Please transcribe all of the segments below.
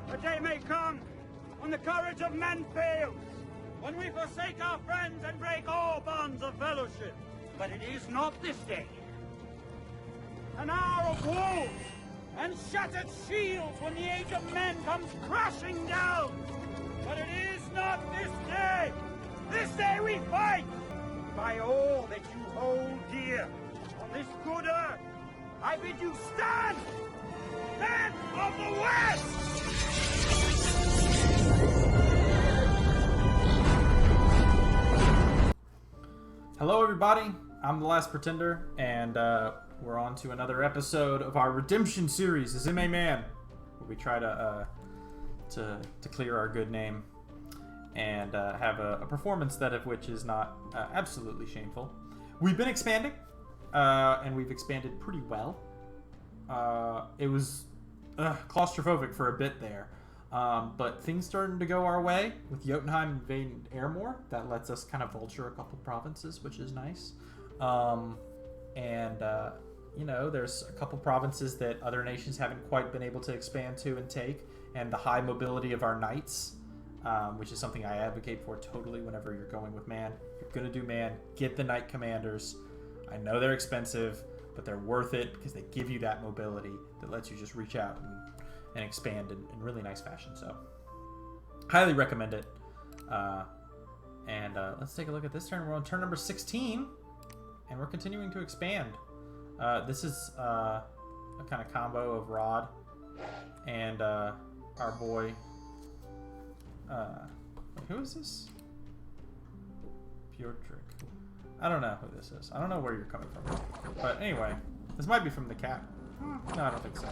A day may come when the courage of men fails, when we forsake our friends and break all bonds of fellowship. But it is not this day. An hour of wolves and shattered shields when the age of men comes crashing down. But it is not this day. This day we fight. By all that you hold dear on this good earth, I bid you stand! Men of the West! Hello everybody, I'm The Last Pretender, and we're on to another episode of our Redemption series as M.A. Man, where we try to clear our good name and have a performance that of which is not absolutely shameful. We've been expanding, and we've expanded pretty well. It was claustrophobic for a bit there. But things starting to go our way with Jotunheim invading Airmore. That lets us kind of vulture a couple provinces, which is nice. You know, there's a couple provinces that other nations haven't quite been able to expand to and take. And the high mobility of our knights, which is something I advocate for totally whenever you're going with man. If you're going to do man, get the knight commanders. I know they're expensive, but they're worth it because they give you that mobility that lets you just reach out and expand in really nice fashion. So highly recommend it. Let's take a look at this turn. We're on turn number 16 and we're continuing to expand. This is a kind of combo of Rod and our boy who is this? Piotric. I don't know who this is. I don't know where you're coming from, but anyway, this might be from the cat. No, I don't think so.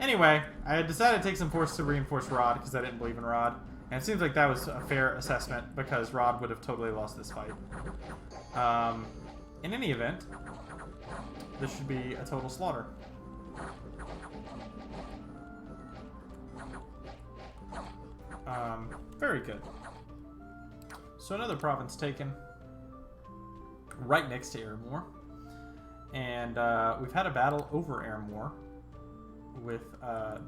Anyway, I had decided to take some force to reinforce Rod because I didn't believe in Rod. And it seems like that was a fair assessment because Rod would have totally lost this fight. In any event, this should be a total slaughter. Very good. So another province taken right next to Airmore. And we've had a battle over Airmore with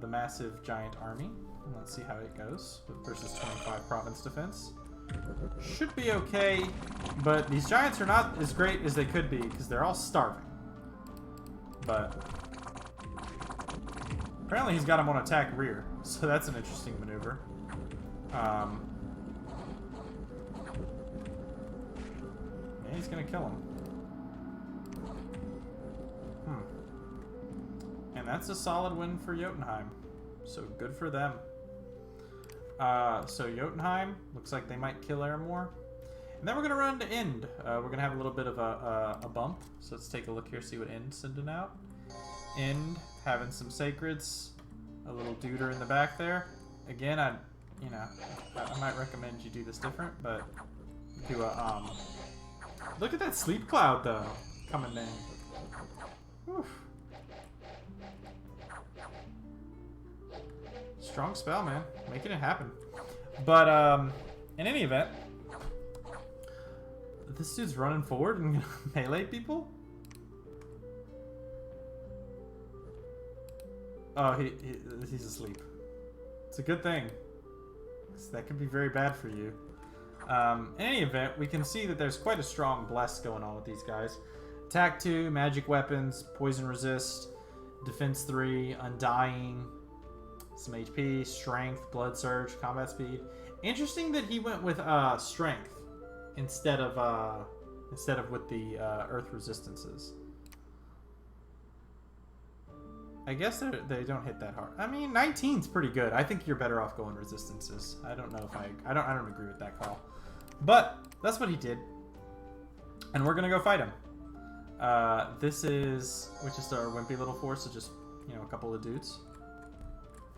the massive giant army. Let's see how it goes versus 25 province defense. Should be okay, but these giants are not as great as they could be because they're all starving. But apparently he's got them on attack rear, so that's an interesting maneuver. And he's gonna kill him. And that's a solid win for Jotunheim. So good for them. So Jotunheim, looks like they might kill Airmore. And then we're going to run to End. We're going to have a little bit of a bump. So let's take a look here, see what End's sending out. End, having some sacreds. A little duder in the back there. Again, I might recommend you do this different, but do a, look at that sleep cloud, though, coming in. Whew. Strong spell, man. Making it happen. But, in any event, this dude's running forward and gonna melee people? Oh, he's asleep. It's a good thing. That could be very bad for you. In any event, we can see that there's quite a strong bless going on with these guys. Attack 2, magic weapons, poison resist, defense 3, undying, some HP, strength, blood surge, combat speed. Interesting that he went with strength instead of with the earth resistances. I guess they don't hit that hard. I mean, 19's pretty good. I think you're better off going resistances. I don't know if I don't agree with that call, but that's what he did, and we're gonna go fight him. This is just our wimpy little force, so just a couple of dudes.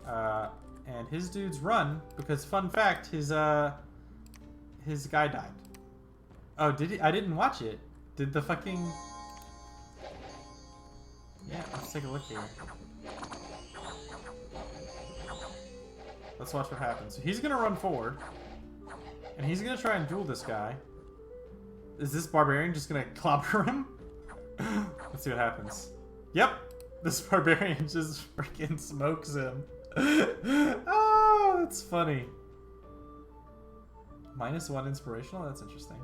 And his dudes run because, fun fact, his guy died. Oh, did he? I didn't watch it. Did the fucking... Yeah, let's take a look here. Let's watch what happens. So he's gonna run forward, and he's gonna try and duel this guy. Is this barbarian just gonna clobber him? Let's see what happens. Yep, this barbarian just freaking smokes him. Oh That's funny. -1 inspirational? That's interesting.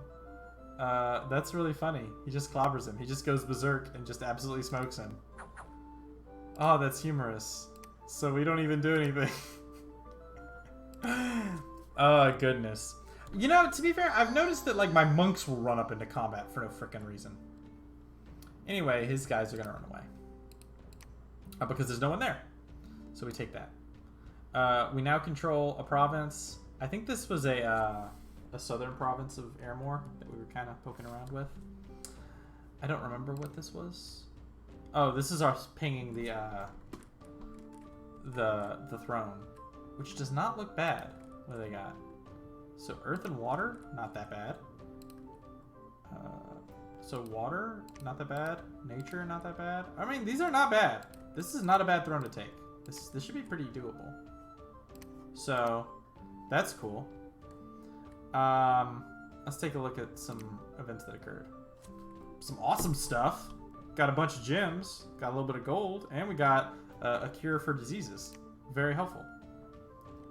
That's really funny. He just clobbers him. He just goes berserk and just absolutely smokes him. Oh, that's humorous. So we don't even do anything. Oh, goodness. You know, to be fair, I've noticed that, like, my monks will run up into combat for no frickin' reason. Anyway, his guys are gonna run away. Because there's no one there. So we take that. We now control a province. I think this was a southern province of Airmore that we were kind of poking around with. I don't remember what this was. Oh, this is us pinging the throne, which does not look bad. What do they got? So earth and water, not that bad. So water, not that bad. Nature, not that bad. I mean, these are not bad. This is not a bad throne to take. This should be pretty doable. So that's cool. Let's take a look at some events that occurred. Some awesome stuff. Got a bunch of gems. Got a little bit of gold, and we got a cure for diseases. Very helpful.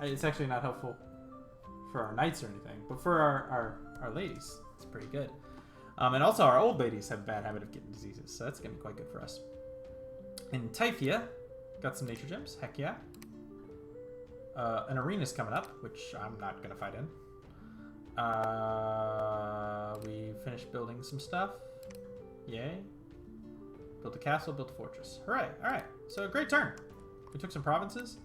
It's actually not helpful for our knights or anything, but for our ladies, it's pretty good. And also our old ladies have a bad habit of getting diseases, so that's gonna be quite good for us. In Typhia, got some nature gems. Heck yeah. An arena's coming up, which I'm not gonna fight in. We finished building some stuff. Yay. Built a castle, built a fortress. Hooray! Alright, so a great turn. We took some provinces.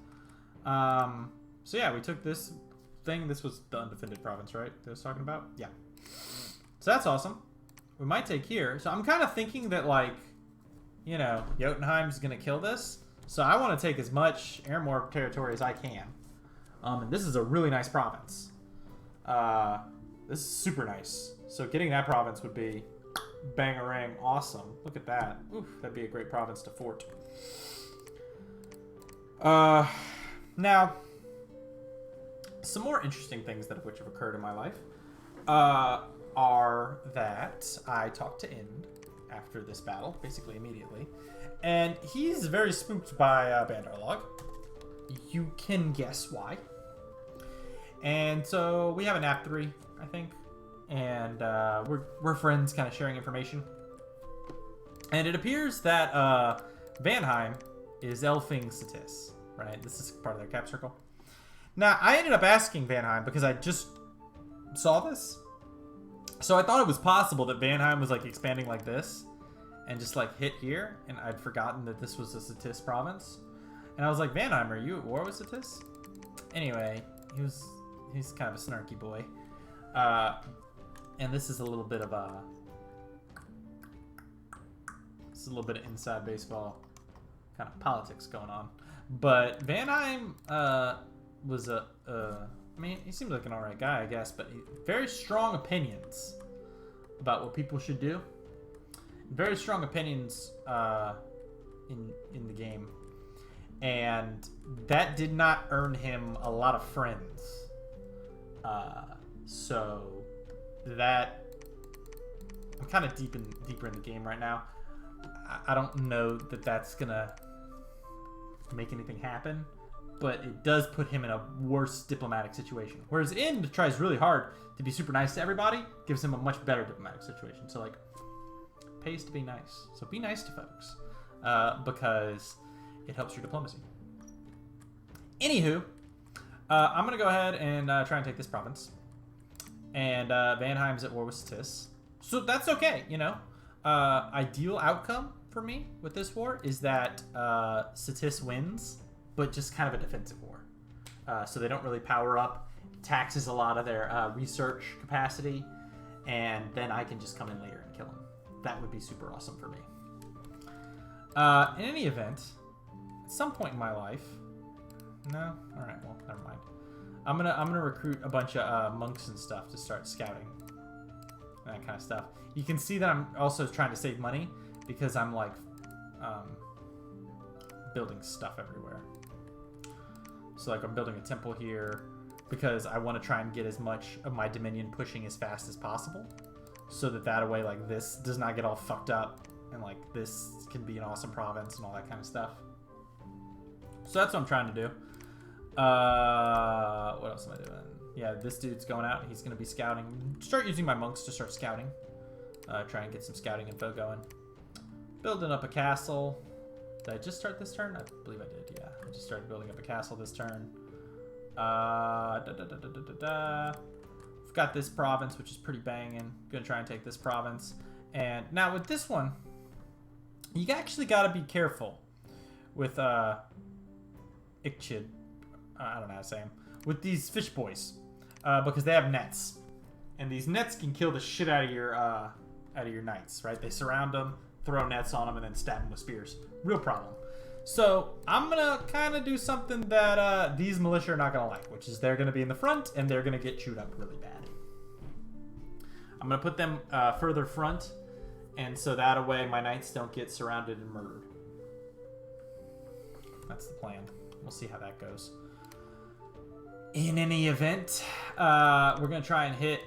So yeah, we took this thing. This was the undefended province, right? That I was talking about? Yeah. So that's awesome. We might take here. So I'm kind of thinking that, like, you know, Jotunheim's going to kill this. So I want to take as much Airmore territory as I can. And this is a really nice province. This is super nice. So getting that province would be bang-a-rang awesome. Look at that. Oof, that'd be a great province to fort. Now, some more interesting things that which have occurred in my life are that I talked to Ind after this battle, basically immediately, and he's very spooked by Bandarlog. You can guess why. And so we have an app 3, I think, and we're friends, kind of sharing information. And it appears that Vanheim is elfing Satis, right? This is part of their cap circle. Now, I ended up asking Vanheim because I just saw this. So I thought it was possible that Vanheim was like expanding like this and just like hit here, and I'd forgotten that this was a Satis province. And I was like, Vanheim, are you at war with Satis? Anyway, he's kind of a snarky boy. And this is a little bit of inside baseball kind of politics going on. But Vanheim was I mean, he seems like an alright guy, I guess, but very strong opinions about what people should do. Very strong opinions in the game. And that did not earn him a lot of friends. So that I'm kind of deeper in the game right now. I don't know that that's gonna make anything happen, but it does put him in a worse diplomatic situation. Whereas Ind tries really hard to be super nice to everybody, gives him a much better diplomatic situation. So, like, pays to be nice. So be nice to folks, because it helps your diplomacy. Anywho, I'm gonna go ahead and try and take this province. And Vanheim's at war with Satis, so that's okay. You know, ideal outcome for me with this war is that Satis wins, but just kind of a defensive war. So they don't really power up. It taxes a lot of their research capacity, and then I can just come in later and kill them. That would be super awesome for me. In any event, at some point in my life, no, all right, well, never mind. I'm gonna recruit a bunch of monks and stuff to start scouting, that kind of stuff. You can see that I'm also trying to save money because I'm like building stuff everywhere. So like I'm building a temple here because I want to try and get as much of my dominion pushing as fast as possible, so that way like this does not get all fucked up and like this can be an awesome province and all that kind of stuff. So that's what I'm trying to do. What else am I doing? Yeah, this dude's going out. He's going to be scouting. Start using my monks to start scouting. Try and get some scouting info going. Building up a castle. Did I just start this turn? I believe I did, yeah. I just started building up a castle this turn. We've got this province, which is pretty banging. Gonna try and take this province. And now with this one, you actually got to be careful with Ichid. I don't know how to say them. With these fish boys, because they have nets, and these nets can kill the shit out of your knights. Right? They surround them, throw nets on them, and then stab them with spears. Real problem. So I'm gonna kind of do something that these militia are not gonna like, which is they're gonna be in the front and they're gonna get chewed up really bad. I'm gonna put them further front, and so that way my knights don't get surrounded and murdered. That's the plan. We'll see how that goes. In any event, we're gonna try and hit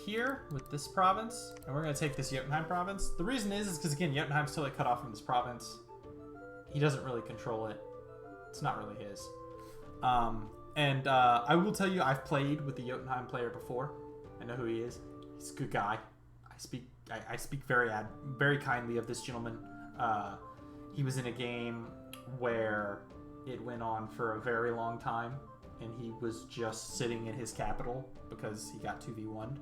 here with this province, and we're gonna take this Jotunheim province. The reason is because again, Jotunheim's totally cut off from this province. He doesn't really control it. It's not really his. I will tell you, I've played with the Jotunheim player before. I know who he is. He's a good guy. I speak very kindly of this gentleman. He was in a game where it went on for a very long time, and he was just sitting in his capital because he got 2v1'd.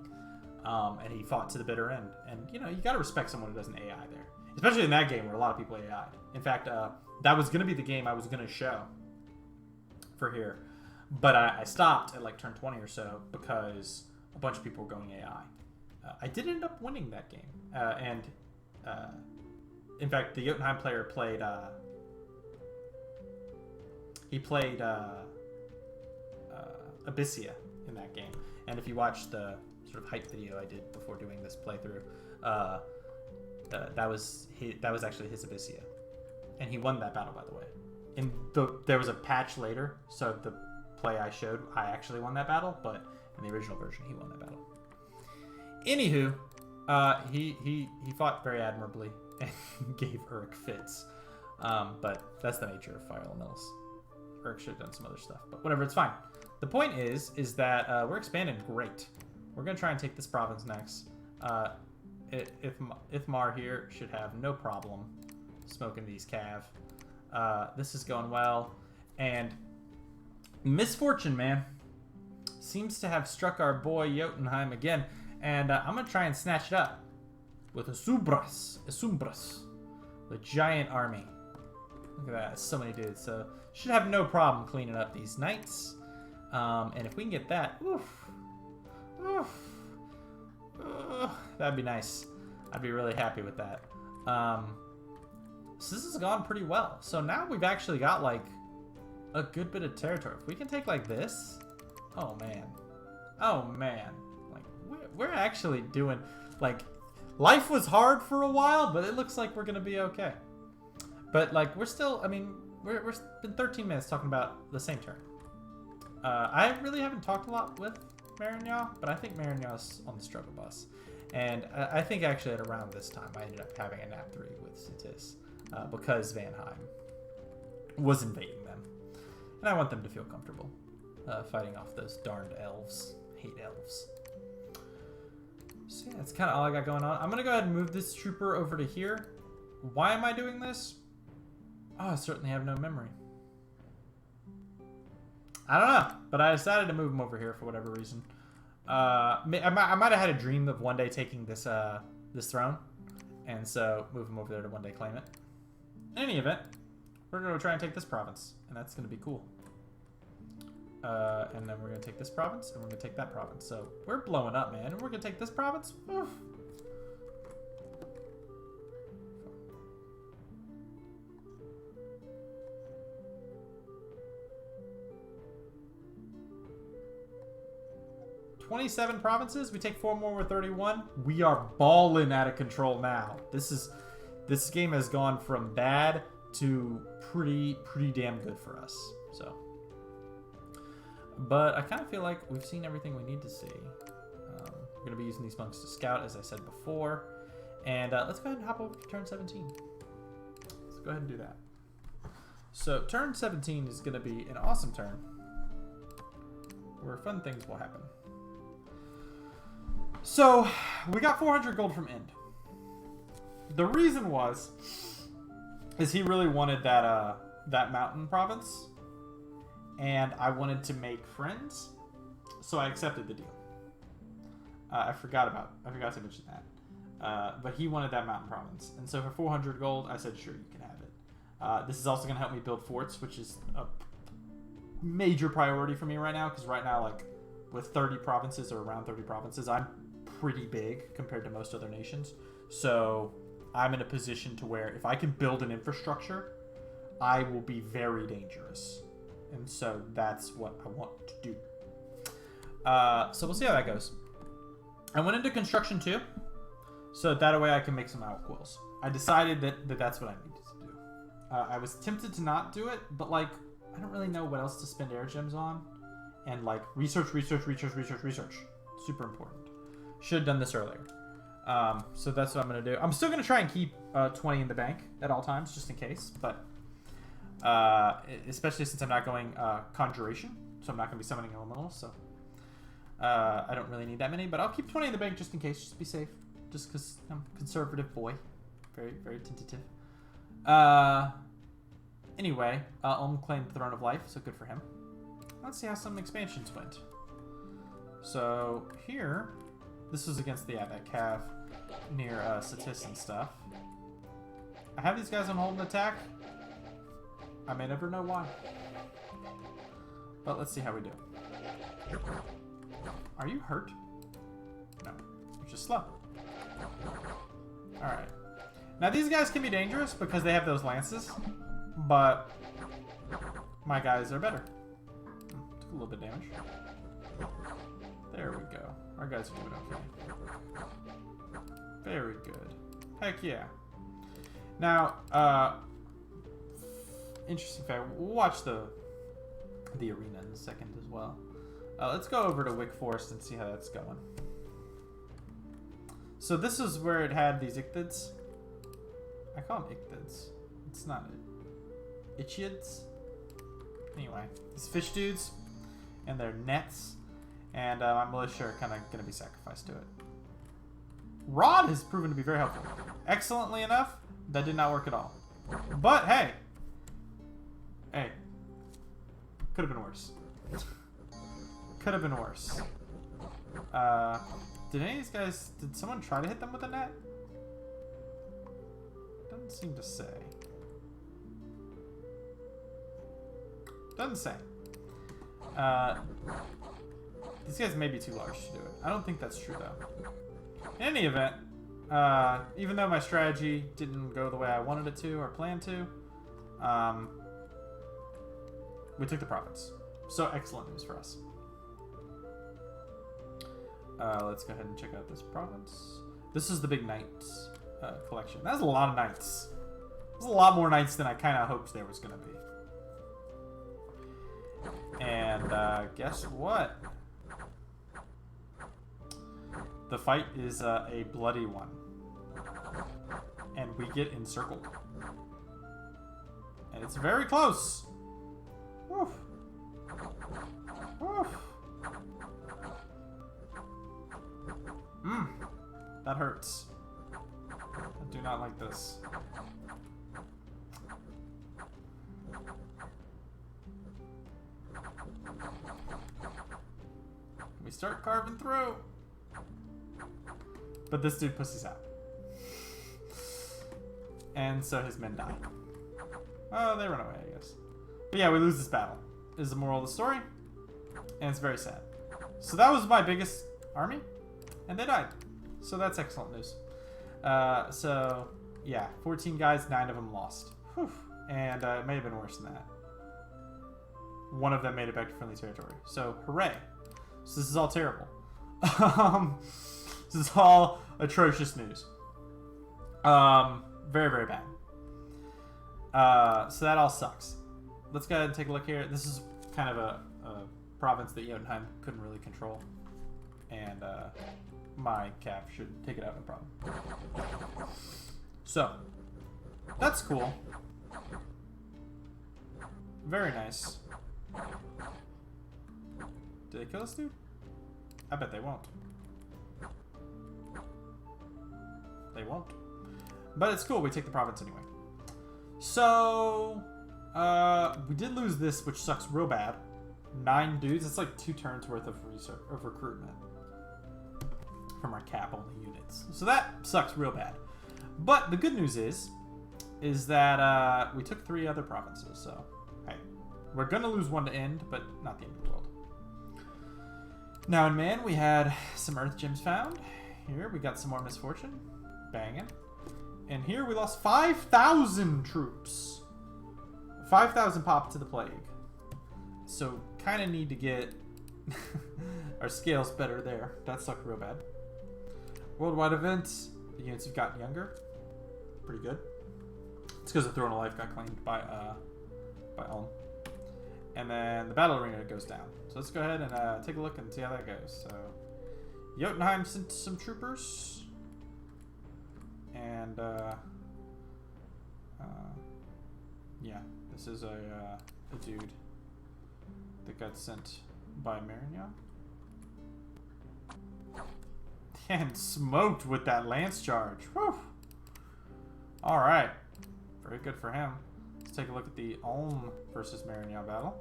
And he fought to the bitter end. And, you know, you got to respect someone who doesn't AI there. Especially in that game where a lot of people AI'd. In fact, that was going to be the game I was going to show for here. But I stopped at like turn 20 or so because a bunch of people were going AI. I did end up winning that game. In fact, the Jotunheim player played... he played Abyssia in that game. And if you watch the sort of hype video I did before doing this playthrough, that was actually his Abyssia, and he won that battle, by the way. And there was a patch later, so the play I showed, I actually won that battle, but in the original version, he won that battle. Anywho, he fought very admirably and gave Uruk fits, but that's the nature of Fire Elementals. Uruk should have done some other stuff, but whatever, it's fine. The point is that we're expanding great. We're gonna try and take this province next. Ithmar here should have no problem smoking these cav. This is going well, and misfortune, man, seems to have struck our boy Jotunheim again, and I'm gonna try and snatch it up with Esumbras, the giant army. Look at that, so many dudes. So should have no problem cleaning up these knights, and if we can get that, that'd be nice. I'd be really happy with that. So this has gone pretty well. So now we've actually got like a good bit of territory. If we can take like this, oh man, like we're actually doing, like, life was hard for a while, but it looks like we're gonna be okay. But like we're still, I mean, we're been 13 minutes talking about the same turn. I really haven't talked a lot with Marignac, but I think Marignac's on the struggle bus. And I think actually at around this time, I ended up having a nap 3 with Sitis because Vanheim was invading them. And I want them to feel comfortable fighting off those darned elves. Hate elves. So yeah, that's kind of all I got going on. I'm going to go ahead and move this trooper over to here. Why am I doing this? Oh, I certainly have no memory. I don't know, but I decided to move him over here for whatever reason. I might have had a dream of one day taking this this throne, and so move him over there to one day claim it. In any event, we're going to try and take this province, and that's going to be cool. And then we're going to take this province, and we're going to take that province. So we're blowing up, man, and we're going to take this province. Oof. 27 provinces. We take 4 more with 31. We are balling out of control now. This game has gone from bad to pretty damn good for us. So, but I kind of feel like we've seen everything we need to see. We're going to be using these monks to scout, as I said before. And let's go ahead and hop over to turn 17. Let's go ahead and do that. So turn 17 is going to be an awesome turn where fun things will happen. So, we got 400 gold from Ind. The reason is he really wanted that mountain province, and I wanted to make friends, so I accepted the deal. I forgot to mention that. But he wanted that mountain province, and so for 400 gold, I said, sure, you can have it. This is also going to help me build forts, which is a major priority for me right now, because right now, like, with 30 provinces or around 30 provinces, I'm pretty big compared to most other nations. So I'm in a position to where if I can build an infrastructure, I will be very dangerous. And so that's what I want to do. So we'll see how that goes. I went into construction too, so that way I can make some outquills. I decided that that's what I needed to do. I was tempted to not do it, but like, I don't really know what else to spend air gems on. And like, research. Super important. Should have done this earlier. So that's what I'm going to do. I'm still going to try and keep 20 in the bank at all times, just in case. But especially since I'm not going conjuration, so I'm not going to be summoning elementals. So I don't really need that many, but I'll keep 20 in the bank just in case, just to be safe. Just because I'm a conservative boy, very tentative. Anyway, Ulm claimed the Throne of Life, so good for him. Let's see how some expansions went. So here. This was against that calf near Satis and stuff. I have these guys on hold and attack. I may never know why. But let's see how we do. Are you hurt? No. You're just slow. Alright. Now these guys can be dangerous because they have those lances. But my guys are better. Took a little bit of damage. There we go. Our guys are doing okay. Very good. Heck yeah. Now, interesting fact. We'll watch the arena in a second as well. Let's go over to Wick Forest and see how that's going. So this is where it had these ichthids. I call them ichthids. It's not it. Ichids. Anyway, these fish dudes and their nets. And my militia are kind of going to be sacrificed to it. Rod has proven to be very helpful. Excellently enough, that did not work at all. But hey. Hey. Could have been worse. Could have been worse. Did any of these guys... Did someone try to hit them with a net? Doesn't seem to say. Doesn't say. These guys may be too large to do it. I don't think that's true, though. In any event, even though my strategy didn't go the way I wanted it to or planned to, we took the province. So excellent news for us. Let's go ahead and check out this province. This is the big knights collection. That's a lot of knights. There's a lot more knights than I kind of hoped there was going to be. And guess what? The fight is a bloody one. And we get encircled. And it's very close. Woof. Woof. That hurts. I do not like this. We start carving through. But this dude pussies out. And so his men die. Oh, they run away, I guess. But yeah, we lose this battle, is the moral of the story. And it's very sad. So that was my biggest army. And they died. So that's excellent news. So, yeah. 14 guys, 9 of them lost. Whew. And it may have been worse than that. One of them made it back to friendly territory. So, hooray. So this is all terrible. This is all atrocious news. Very, very bad. So that all sucks. Let's go ahead and take a look here. This is kind of a province that Jotunheim couldn't really control. And my calf should take it out, no problem. So, that's cool. Very nice. Did they kill this dude? I bet they won't. They won't. But it's cool. We take the province anyway. So, we did lose this, which sucks real bad. 9 dudes. It's like 2 turns worth of recruitment from our cap-only units. So that sucks real bad. But the good news is that we took 3 other provinces. So, hey, we're gonna lose 1 to end, but not the end of the world. Now in man, we had some earth gems found. Here we got some more misfortune. Banging. And here we lost 5,000 troops. 5,000 pop to the plague. So kind of need to get our scales better there. That sucked real bad. Worldwide events. The units have gotten younger. Pretty good. It's because the Throne of Life got claimed by Ulm. And then the battle arena goes down. So let's go ahead and take a look and see how that goes. So Jotunheim sent some troopers. And yeah, this is a dude that got sent by Marignan. And smoked with that lance charge. Whew. Alright. Very good for him. Let's take a look at the Ulm versus Marignan battle.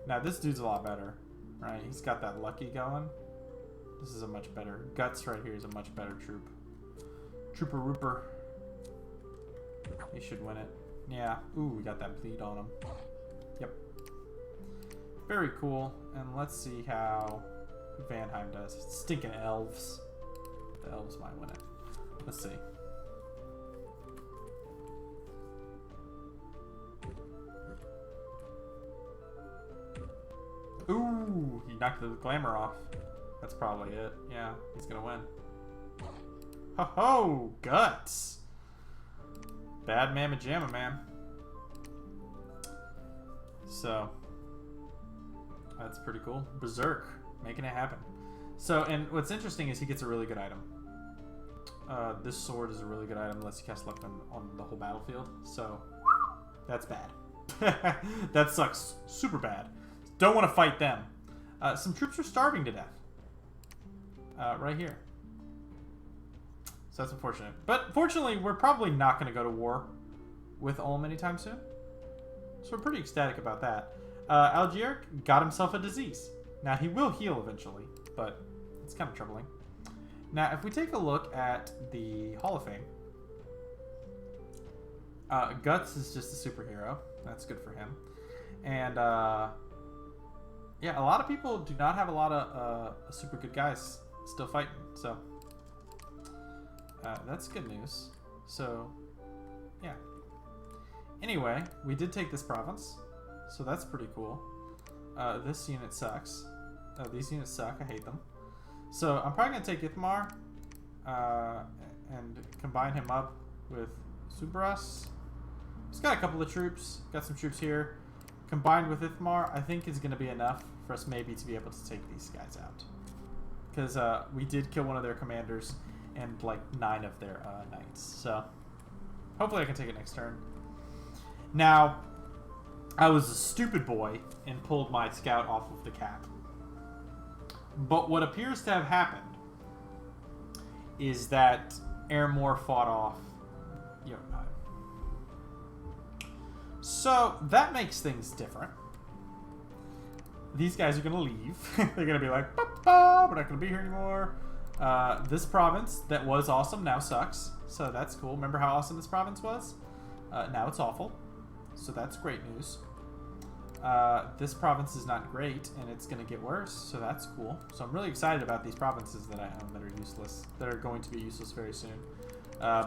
Now this dude's a lot better, right? He's got that lucky going. This is a much better. Guts right here is a much better troop. Trooper Rooper. He should win it. Yeah. Ooh, we got that bleed on him. Yep. Very cool. And let's see how Vanheim does. Stinking elves. The elves might win it. Let's see. Ooh, he knocked the glamour off. That's probably it. Yeah, he's gonna win. Ho ho! Guts! Bad mamma jamma, man. So, that's pretty cool. Berserk, making it happen. So, and what's interesting is he gets a really good item. This sword is a really good item unless you cast luck on the whole battlefield. So, that's bad. That sucks super bad. Don't want to fight them. Some troops are starving to death. Right here. So that's unfortunate. But fortunately, we're probably not going to go to war with Ulm anytime soon. So we're pretty ecstatic about that. Algier got himself a disease. Now, he will heal eventually, but it's kind of troubling. Now, if we take a look at the Hall of Fame, Guts is just a superhero. That's good for him. And, yeah, a lot of people do not have a lot of super good guys still fighting, so that's good news. So, yeah. Anyway, we did take this province, so that's pretty cool. This unit sucks. These units suck. I hate them. So I'm probably going to take Ithmar and combine him up with Subras. He's got a couple of troops. Got some troops here. Combined with Ithmar, I think is going to be enough for us maybe to be able to take these guys out. Because we did kill one of their commanders and like 9 of their knights. So hopefully I can take it next turn. Now, I was a stupid boy and pulled my scout off of the cap. But what appears to have happened is that Airmore fought off Jotunheim. So that makes things different. These guys are going to leave. They're going to be like, "Ba-ba, we're not going to be here anymore." This province that was awesome now sucks. So that's cool. Remember how awesome this province was? Now it's awful. So that's great news. This province is not great, and it's going to get worse, so that's cool. So I'm really excited about these provinces that I own that are useless, that are going to be useless very soon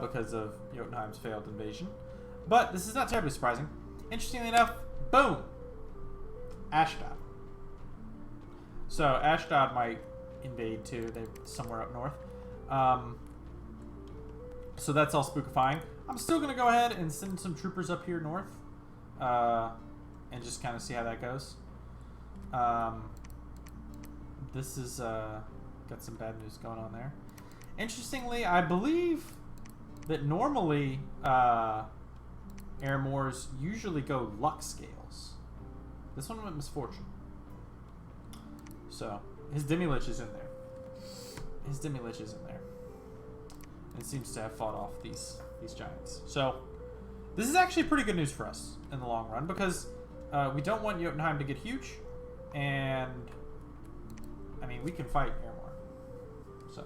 because of Jotunheim's failed invasion. But this is not terribly surprising. Interestingly enough, boom! Ashdod. So Ashdod might invade too. They're somewhere up north. So that's all spookifying. I'm still going to go ahead and send some troopers up here north. And just kind of see how that goes. This is got some bad news going on there. Interestingly, I believe that normally Airmores usually go luck scales. This one went misfortune. So his Demi-Lich is in there. His Demi-Lich is in there. And seems to have fought off these giants. So this is actually pretty good news for us in the long run, because we don't want Jotunheim to get huge, and I mean, we can fight Airmore. So,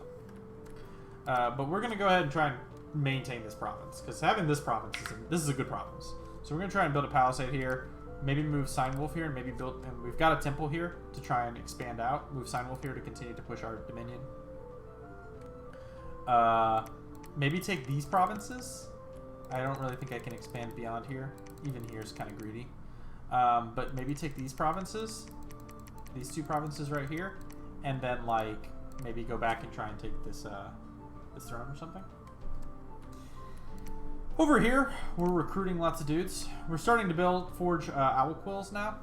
but we're gonna go ahead and try and maintain this province, because having this province this is a good province. So we're gonna try and build a palisade here, maybe move Signwolf here, and maybe build, and we've got a temple here to try and expand out. Move Signwolf here to continue to push our dominion. Maybe take these provinces. I don't really think I can expand beyond here. Even here is kind of greedy. But maybe take these provinces, these two provinces right here, and then like maybe go back and try and take this this throne or something. Over here, we're recruiting lots of dudes. We're starting to forge owl quills now.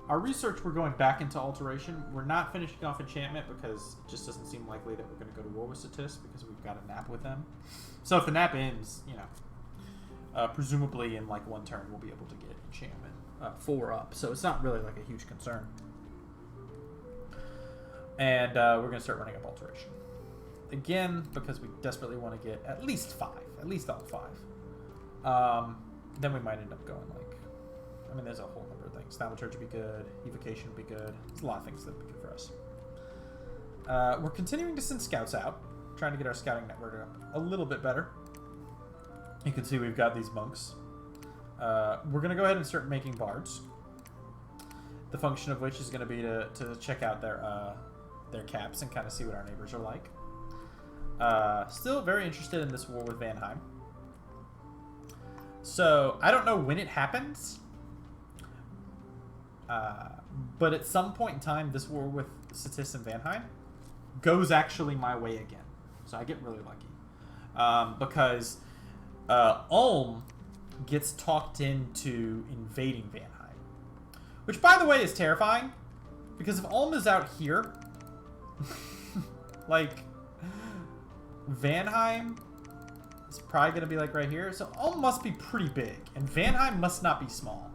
Our research, we're going back into alteration. We're not finishing off enchantment because it just doesn't seem likely that we're going to go to war with Satis because we've got a nap with them. So if the nap ends, you know, presumably in like one turn we'll be able to get enchantment 4 up. So it's not really like a huge concern. And we're going to start running up alteration. Again, because we desperately want to get at least 5. At least all 5. Then we might end up going like... I mean, there's a whole number of things. Thaumaturgy would be good. Evocation would be good. There's a lot of things that would be good for us. We're continuing to send scouts out. Trying to get our scouting network up a little bit better. You can see we've got these monks. We're going to go ahead and start making bards. The function of which is going to be to check out their caps and kind of see what our neighbors are like. Still very interested in this war with Vanheim. So, I don't know when it happens. But at some point in time, this war with Satis and Vanheim goes actually my way again. So I get really lucky. Because Ulm gets talked into invading Vanheim. Which, by the way, is terrifying. Because if Ulm is out here, like, Vanheim is probably going to be like right here. So Ulm must be pretty big. And Vanheim must not be small.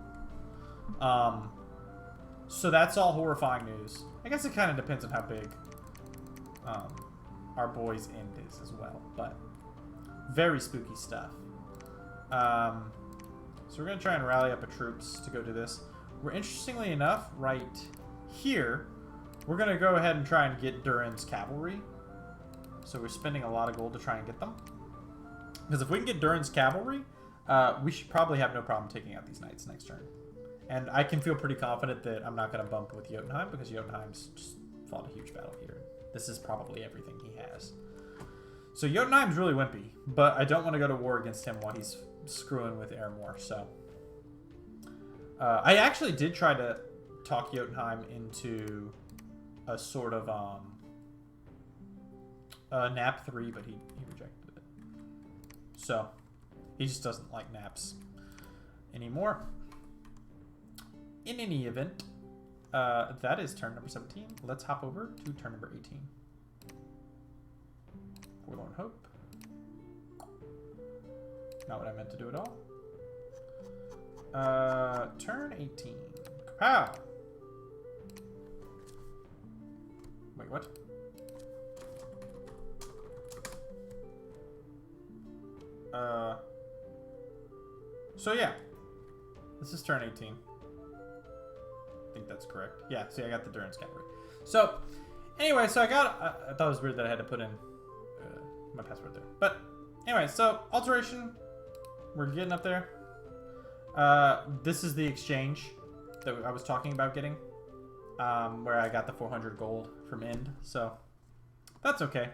So that's all horrifying news. I guess it kind of depends on how big our boy's end is as well. But very spooky stuff. So we're going to try and rally up a troops to go do this. We're, interestingly enough, right here, we're going to go ahead and try and get Durin's cavalry. So we're spending a lot of gold to try and get them. Because if we can get Durin's cavalry, we should probably have no problem taking out these knights next turn. And I can feel pretty confident that I'm not going to bump with Jotunheim because Jotunheim's just fought a huge battle here. This is probably everything he has. So Jotunheim's really wimpy, but I don't want to go to war against him while he's screwing with Airmore, so... I actually did try to talk Jotunheim into a sort of nap 3, but he rejected it. So, he just doesn't like naps anymore. In any event, that is turn number 17. Let's hop over to turn number 18. Forlorn Hope. Not what I meant to do at all. Turn 18. Kapow! Wait, what? So yeah. This is turn 18. I think that's correct. Yeah, see, I got the Durin's cavalry. So, anyway, so I thought it was weird that I had to put in my password there. But, anyway, so, alteration. We're getting up there. This is the exchange that I was talking about getting. Where I got the 400 gold from End. So, that's okay.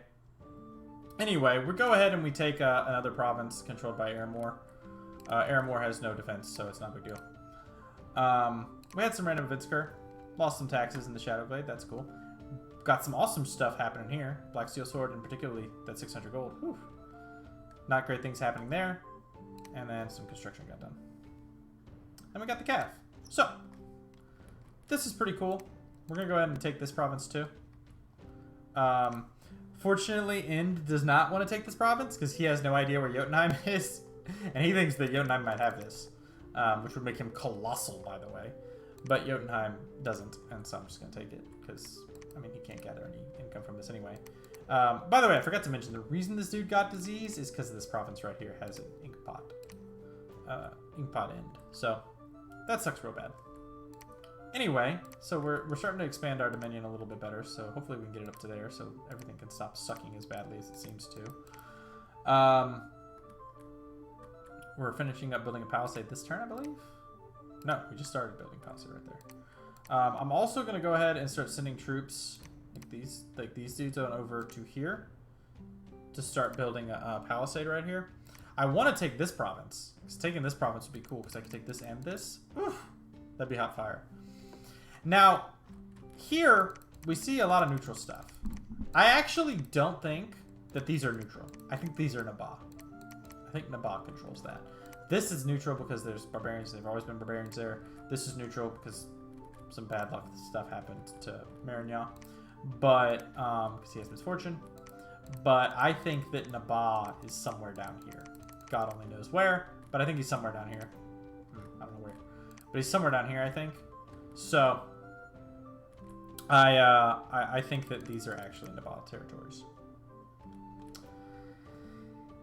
Anyway, we go ahead and we take another province controlled by Airmore. Airmore has no defense, so it's not a big deal. We had some random Vidsker. Lost some taxes in the Shadowglade. That's cool. Got some awesome stuff happening here. Black Steel Sword, and particularly that 600 gold. Whew. Not great things happening there. And then some construction got done. And we got the calf. So, this is pretty cool. We're going to go ahead and take this province too. Fortunately, End does not want to take this province because he has no idea where Jotunheim is. And he thinks that Jotunheim might have this. Which would make him colossal, by the way. But Jotunheim doesn't, and so I'm just going to take it, because I mean, he can't gather any income from this anyway. By the way, I forgot to mention, the reason this dude got disease is because this province right here has an ink pot end. So, that sucks real bad. Anyway, so we're starting to expand our dominion a little bit better, so hopefully we can get it up to there so everything can stop sucking as badly as it seems to. We're finishing up building a palisade this turn, I believe? No, we just started building palisade right there. I'm also going to go ahead and start sending troops like these dudes on over to here to start building a palisade right here. I want to take this province, because taking this province would be cool, because I can take this and this. Oof, that'd be hot fire. Now, here, we see a lot of neutral stuff. I actually don't think that these are neutral. I think these are Nabah. I think Nabah controls that. This is neutral because there's barbarians. They've always been barbarians there. This is neutral because some bad luck stuff happened to Marignan. But, because he has misfortune. But I think that Nabah is somewhere down here. God only knows where, but I think he's somewhere down here. I don't know where. But he's somewhere down here, I think. So, I think that these are actually Nabah territories.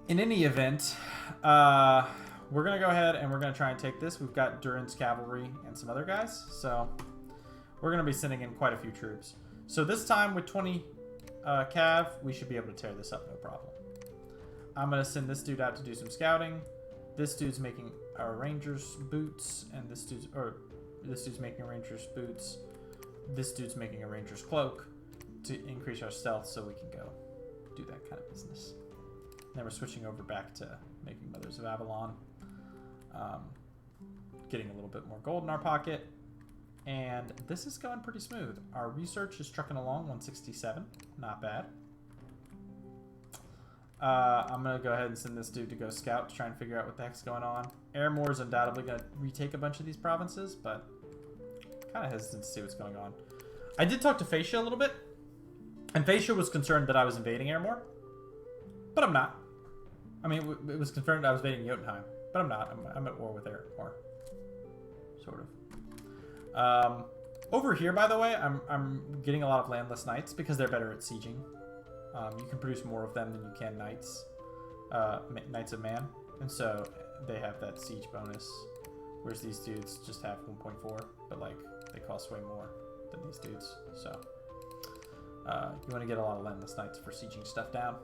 In any event, we're going to go ahead and we're going to try and take this. We've got Durin's cavalry and some other guys. So, we're going to be sending in quite a few troops. So, this time with 20 cav, we should be able to tear this up, no problem. I'm going to send this dude out to do some scouting. This dude's making our ranger's boots, and this dude's making a ranger's boots. This dude's making a ranger's cloak to increase our stealth so we can go do that kind of business. Then we're switching over back to making Mothers of Avalon. Getting a little bit more gold in our pocket. And this is going pretty smooth. Our research is trucking along, 167. Not bad. I'm going to go ahead and send this dude to go scout to try and figure out what the heck's going on. Airmore is undoubtedly going to retake a bunch of these provinces, but kind of hesitant to see what's going on. I did talk to Fascia a little bit, and Fascia was concerned that I was invading Airmore, but I'm not. I mean, it was confirmed I was invading Jotunheim, but I'm not. I'm at war with Airmore, sort of. Over here, by the way, I'm getting a lot of landless knights because they're better at sieging. You can produce more of them than you can knights, Knights of Man, and so they have that siege bonus, whereas these dudes just have 1.4, but like they cost way more than these dudes. So you want to get a lot of landless knights for sieging stuff down.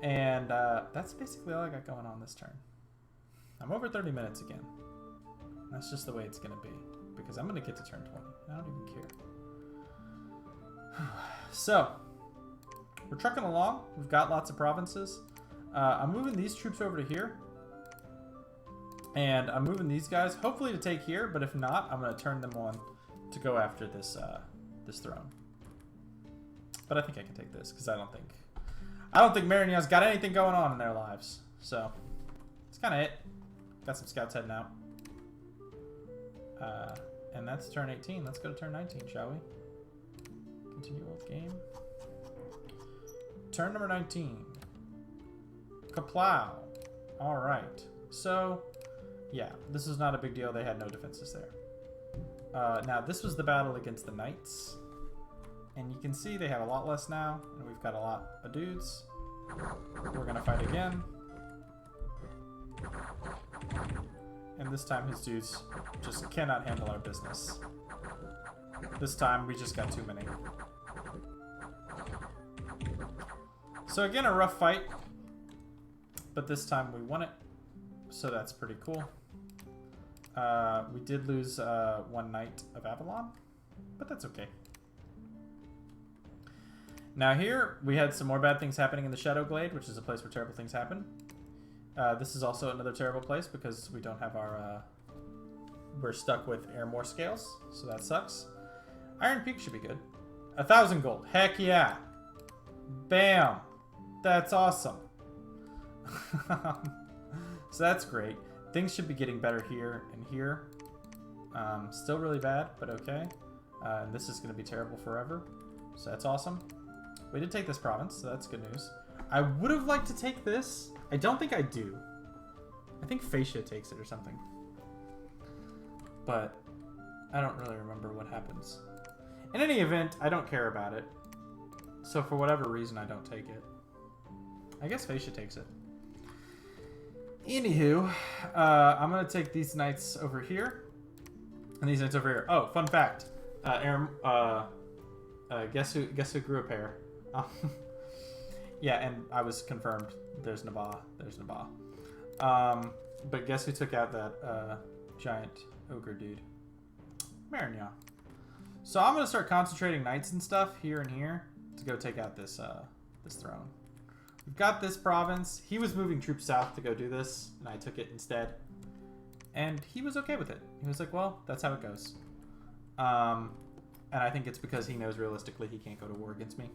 And that's basically all I got going on this turn. I'm over 30 minutes again. That's just the way it's going to be, because I'm going to get to turn 20. I don't even care. So, we're trucking along. We've got lots of provinces. I'm moving these troops over to here. And I'm moving these guys, hopefully to take here, but if not, I'm going to turn them on to go after this this throne. But I think I can take this, because I don't think Marignan's got anything going on in their lives. So, that's kind of it. Got some scouts heading out. And that's turn 18. Let's go to turn 19, shall we? Continue with game. Turn number 19. Kaplow. Alright. So, yeah, this is not a big deal. They had no defenses there. Now, this was the battle against the knights. And you can see they have a lot less now. And we've got a lot of dudes. We're going to fight again. And this time his dudes just cannot handle our business. This time we just got too many. So again, a rough fight. But this time we won it. So that's pretty cool. We did lose one Knight of Avalon. But that's okay. Now here, we had some more bad things happening in the Shadow Glade, which is a place where terrible things happen. This is also another terrible place because we don't have our... we're stuck with Airmore scales, so that sucks. Iron Peak should be good. 1,000 gold. Heck yeah. Bam. That's awesome. So that's great. Things should be getting better here and here. Still really bad, but okay. And this is going to be terrible forever. So that's awesome. We did take this province, so that's good news. I would have liked to take this. I don't think I do. I think Fascia takes it or something. But I don't really remember what happens. In any event, I don't care about it. So for whatever reason, I don't take it. I guess Fascia takes it. Anywho, I'm going to take these knights over here. And these knights over here. Oh, fun fact. Aaron, guess who grew a pair? Yeah, and I was confirmed. There's Nabah. There's Nabah. But guess who took out that giant ogre dude? Marignan. So I'm going to start concentrating knights and stuff here and here to go take out this this throne. We've got this province. He was moving troops south to go do this, and I took it instead. And he was okay with it. He was like, well, that's how it goes. And I think it's because he knows realistically he can't go to war against me.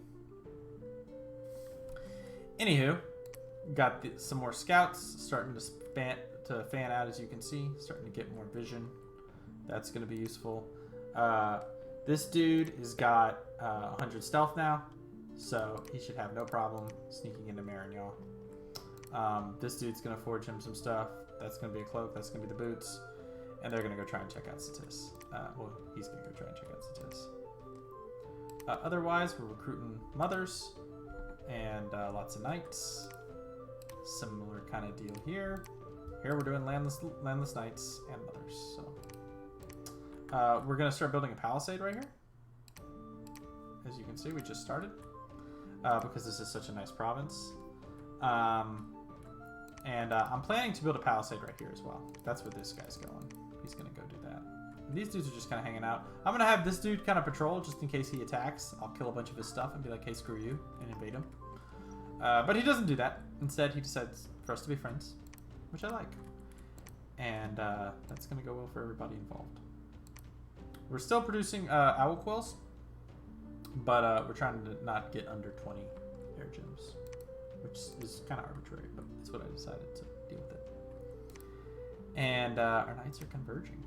Anywho, got some more scouts starting to fan out, as you can see. Starting to get more vision. That's going to be useful. This dude has got 100 stealth now, so he should have no problem sneaking into Marignan. This dude's going to forge him some stuff. That's going to be a cloak. That's going to be the boots. And they're going to go try and check out Satis. Well, he's going to go try and check out Satis. Otherwise, we're recruiting mothers and lots of knights. Similar kind of deal here. Here we're doing landless knights and mothers. So we're going to start building a palisade right here. As you can see, we just started. Because this is such a nice province. And I'm planning to build a palisade right here as well. That's where this guy's going. He's going to go do that. And these dudes are just kind of hanging out. I'm going to have this dude kind of patrol just in case he attacks. I'll kill a bunch of his stuff and be like, hey, screw you, and invade him. But he doesn't do that. Instead, he decides for us to be friends, which I like. And that's going to go well for everybody involved. We're still producing owl quills, but we're trying to not get under 20 air gems, which is kind of arbitrary, but it's what I decided to deal with it. And our knights are converging.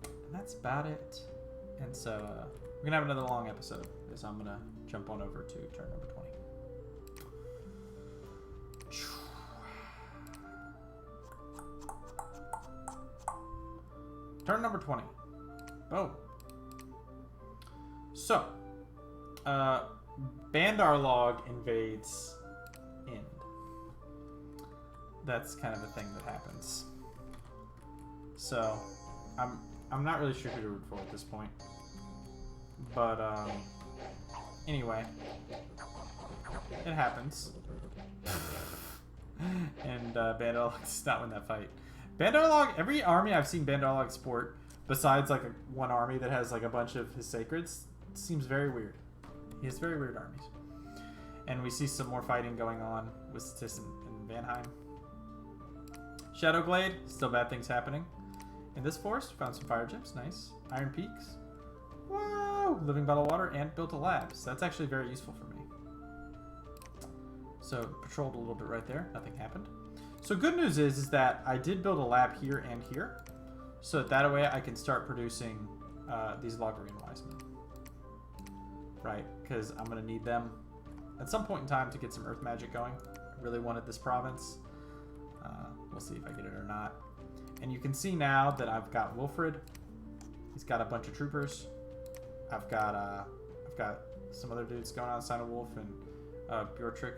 And that's about it. And so we're going to have another long episode, because I'm going to jump on over to turn number 20. Turn number 20. Boom. So, Bandar Log invades Ind. That's kind of a thing that happens. So, I'm not really sure who to root for at this point. But, anyway. It happens. And Bandar Log does not win that fight. Bandar Log, every army I've seen Bandar Log sport, besides like one army that has like a bunch of his sacreds, seems very weird. He has very weird armies. And we see some more fighting going on with Satis and Vanheim. Shadowglade, still bad things happening. In this forest, found some fire gems, nice. Iron Peaks. Whoa! Living bottle of water and built a lab. So that's actually very useful for me. So patrolled a little bit right there, nothing happened. So good news is that I did build a lab here and here. So that way I can start producing these Logarian Wisemen. Right, because I'm going to need them at some point in time to get some earth magic going. I really wanted this province. We'll see if I get it or not. And you can see now that I've got Wilfred. He's got a bunch of troopers. I've got some other dudes going on, Sign of Wolf and Bjortrick.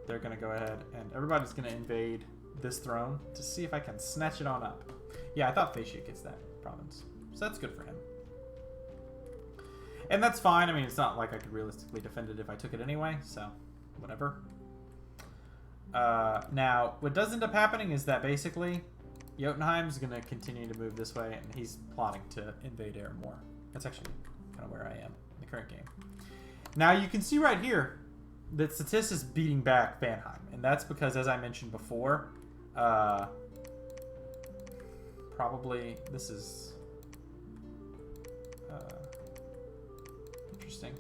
They're going to go ahead and everybody's going to invade this throne to see if I can snatch it on up. Yeah, I thought Fascia gets that province. So that's good for him. And that's fine. I mean, it's not like I could realistically defend it if I took it anyway, so whatever. Now, what does end up happening is that basically Jotunheim's going to continue to move this way, and he's plotting to invade Air more. That's actually kind of where I am in the current game. Now, you can see right here that Satis is beating back Vanheim, and that's because, as I mentioned before, probably this is interesting.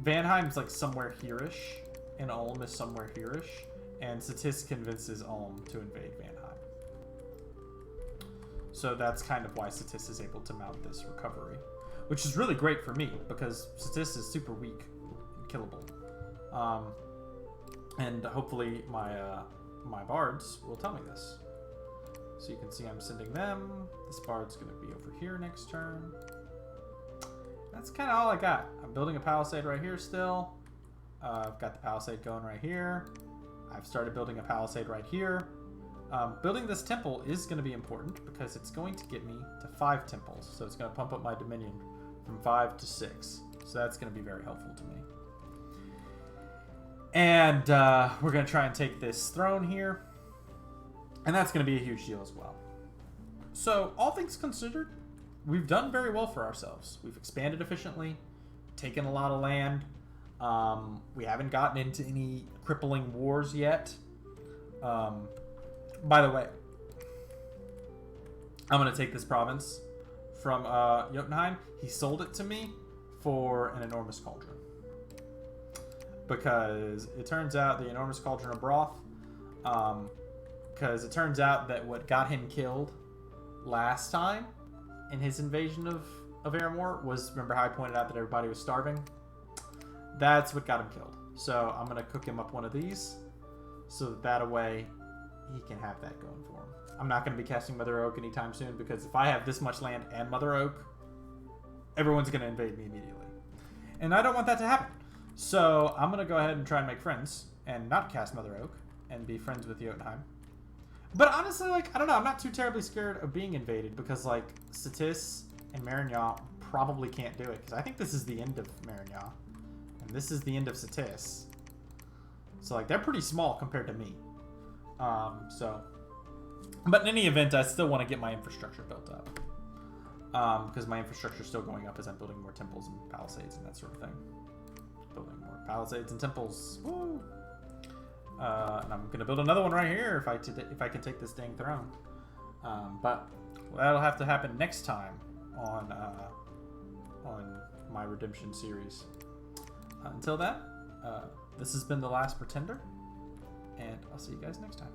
Vanheim's like somewhere here-ish, and Ulm is somewhere here-ish, and Satis convinces Ulm to invade Vanheim. So that's kind of why Satis is able to mount this recovery, which is really great for me because Satis is super weak and killable. And hopefully my bards will tell me this. So you can see I'm sending them. This bard's going to be over here next turn. that's kind of all I got. I'm building a palisade right here still. I've got the palisade going right here. I've started building a palisade right here. Building this temple is going to be important because it's going to get me to 5 temples. So it's going to pump up my dominion from 5 to 6. So that's going to be very helpful to me. And we're going to try and take this throne here. And that's going to be a huge deal as well. So all things considered, we've done very well for ourselves. We've expanded efficiently, taken a lot of land. We haven't gotten into any crippling wars yet. By the way, I'm going to take this province from Jotunheim. He sold it to me for an enormous cauldron. Because it turns out the enormous cauldron of broth, because it turns out that what got him killed last time in his invasion of Aramor was, remember how I pointed out that everybody was starving? That's what got him killed. So I'm going to cook him up one of these so that way he can have that going for him. I'm not going to be casting Mother Oak anytime soon because if I have this much land and Mother Oak, everyone's going to invade me immediately. And I don't want that to happen. So I'm going to go ahead and try and make friends and not cast Mother Oak and be friends with Jotunheim. But honestly, like, I don't know, I'm not too terribly scared of being invaded because, like, Satis and Marignan probably can't do it because I think this is the end of Marignan. And this is the end of Satis. So, like, they're pretty small compared to me. But in any event, I still want to get my infrastructure built up. Because my infrastructure is still going up as I'm building more temples and palisades and that sort of thing. Building more palisades and temples. Woo! And I'm going to build another one right here if I can take this dang throne. But that'll have to happen next time on my Redemption series. Until then, this has been The Last Pretender, and I'll see you guys next time.